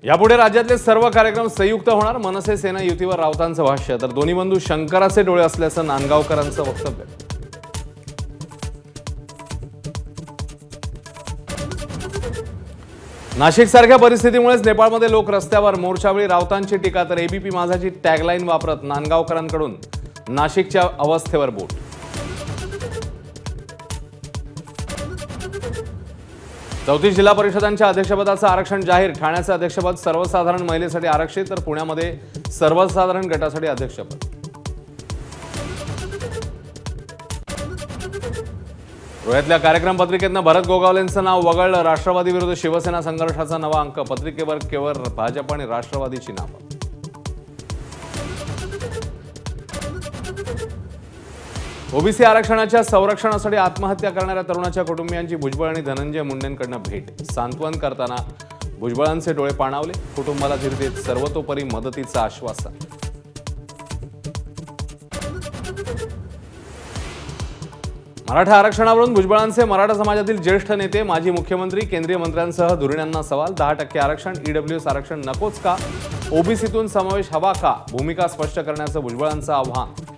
यापुढे राज्यातले सर्व कार्यक्रम संयुक्त होणार. मनसे सेना युतीवर राऊतांचं भाष्य. तर दोन्ही बंधू शंकराचे डोळे असल्याचं नांदगावकरांचं वक्तव्य. नाशिक सारख्या परिस्थितीमुळेच नेपाळमध्ये लोक रस्त्यावर. मोर्चावेळी राऊतांची टीका. तर एबीपी माझाची टॅगलाईन वापरत नांदगावकरांकडून नाशिकच्या अवस्थेवर बोट. चौथी जिल्हा परिषदांच्या अध्यक्षपदाचं आरक्षण जाहीर. ठाण्याचं अध्यक्षपद सर्वसाधारण महिलेसाठी आरक्षित. तर पुण्यामध्ये सर्वसाधारण गटासाठी अध्यक्षपद. रोह्यातल्या कार्यक्रम पत्रिकेतनं भरत गोगावलेंचं नाव वगळलं. राष्ट्रवादी विरुद्ध शिवसेना संघर्षाचा नवा अंक. पत्रिकेवर केवळ भाजप आणि राष्ट्रवादीची नावं. ओबीसी आरक्षणाच्या संरक्षणासाठी आत्महत्या करणाऱ्या तरुणाच्या कुटुंबियांची भुजबळ आणि धनंजय मुंडेंकडनं भेट. सांत्वन करताना भुजबळांचे डोळे पाणावले. कुटुंबाला धीर देत सर्वतोपरी मदतीचं आश्वासन. मराठा आरक्षणावरून भुजबळांचे मराठा समाजातील ज्येष्ठ नेते माजी मुख्यमंत्री केंद्रीय मंत्र्यांसह धुरीणांना सवाल. 10% आरक्षण. ईडब्ल्यूएस आरक्षण नकोच का? ओबीसीतून समावेश हवा का? भूमिका स्पष्ट करण्याचं भुजबळांचं आव्हान.